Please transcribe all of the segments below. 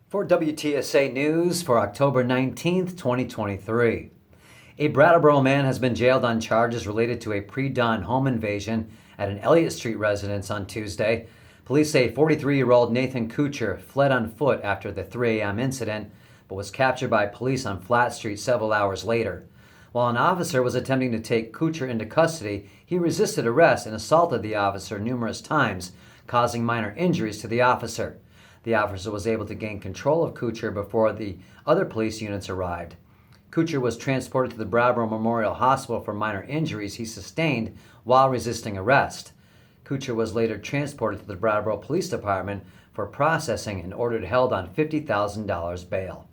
For WTSA News for October 19th, 2023. A Brattleboro man has been jailed on charges related to a pre-dawn home invasion at an Elliott Street residence on Tuesday. Police say 43-year-old Nathan Kuchar fled on foot after the 3 a.m. incident, but was captured by police on Flat Street several hours later. While an officer was attempting to take Kuchar into custody, he resisted arrest and assaulted the officer numerous times, causing minor injuries to the officer. The officer was able to gain control of Kuchar before the other police units arrived. Kuchar was transported to the Brattleboro Memorial Hospital for minor injuries he sustained while resisting arrest. Kuchar was later transported to the Brattleboro Police Department for processing and ordered held on $50,000 bail.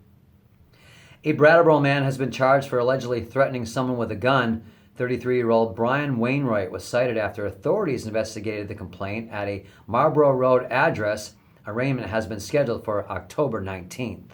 A Brattleboro man has been charged for allegedly threatening someone with a gun. 33-year-old Brian Wainwright was cited after authorities investigated the complaint at a Marlborough Road address. Arraignment has been scheduled for October 19th.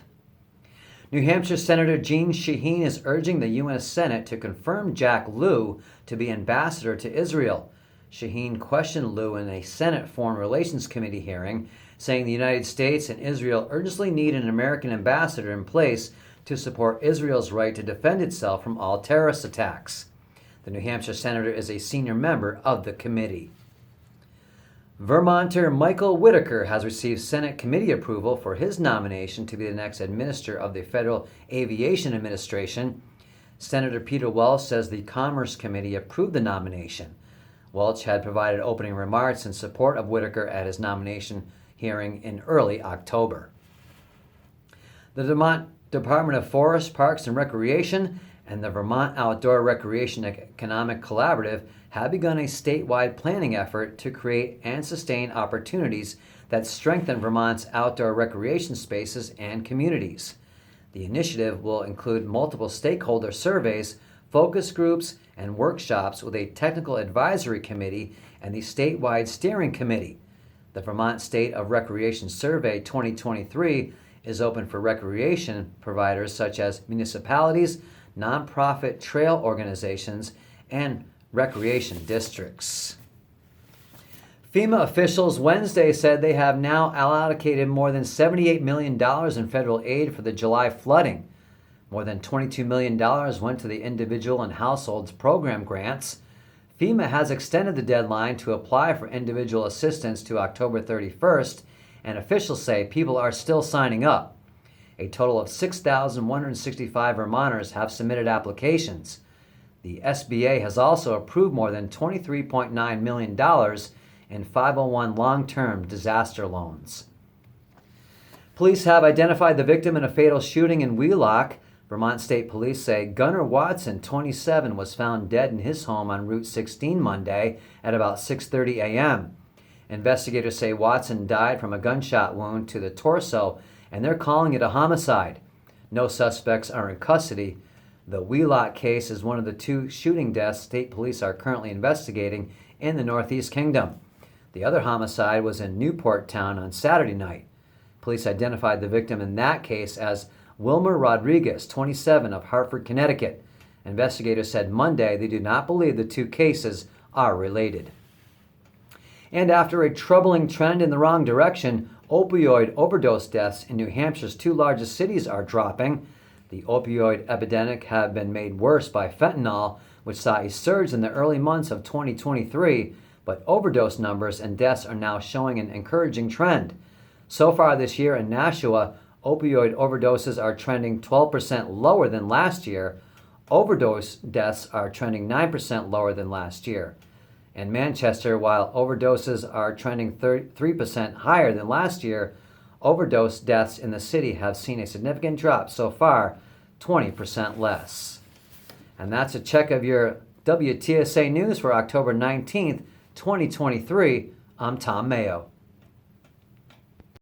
New Hampshire Senator Jeanne Shaheen is urging the U.S. Senate to confirm Jack Lew to be ambassador to Israel. Shaheen questioned Lew in a Senate Foreign Relations Committee hearing, saying the United States and Israel urgently need an American ambassador in place to support Israel's right to defend itself from all terrorist attacks. The New Hampshire senator is a senior member of the committee. Vermonter Michael Whitaker has received Senate committee approval for his nomination to be the next administrator of the Federal Aviation Administration. Senator Peter Welch says the Commerce Committee approved the nomination. Welch had provided opening remarks in support of Whitaker at his nomination hearing in early October. The Vermont Department of Forest, Parks and Recreation and the Vermont Outdoor Recreation Economic Collaborative have begun a statewide planning effort to create and sustain opportunities that strengthen Vermont's outdoor recreation spaces and communities. The initiative will include multiple stakeholder surveys, focus groups, and workshops with a technical advisory committee and the statewide steering committee. The Vermont State of Recreation Survey 2023 is open for recreation providers such as municipalities, nonprofit trail organizations, and recreation districts. FEMA officials Wednesday said they have now allocated more than $78 million in federal aid for the July flooding. More than $22 million went to the individual and households program grants. FEMA has extended the deadline to apply for individual assistance to October 31st, and officials say people are still signing up. A total of 6,165 Vermonters have submitted applications. The SBA has also approved more than $23.9 million in 501 long-term disaster loans. Police have identified the victim in a fatal shooting in Wheelock. Vermont State Police say Gunnar Watson, 27, was found dead in his home on Route 16 Monday at about 6:30 a.m. Investigators say Watson died from a gunshot wound to the torso, and they're calling it a homicide. No suspects are in custody. The Wheelock case is one of the 2 shooting deaths state police are currently investigating in the Northeast Kingdom. The other homicide was in Newport Town on Saturday night. Police identified the victim in that case as Wilmer Rodriguez, 27, of Hartford, Connecticut. Investigators said Monday they do not believe the 2 cases are related. And after a troubling trend in the wrong direction, opioid overdose deaths in New Hampshire's 2 largest cities are dropping. The opioid epidemic has been made worse by fentanyl, which saw a surge in the early months of 2023, but overdose numbers and deaths are now showing an encouraging trend. So far this year in Nashua, opioid overdoses are trending 12% lower than last year. Overdose deaths are trending 9% lower than last year. In Manchester, while overdoses are trending 3% higher than last year, overdose deaths in the city have seen a significant drop so far, 20% less. And that's a check of your WTSA news for October 19th, 2023. I'm Tom Mayo.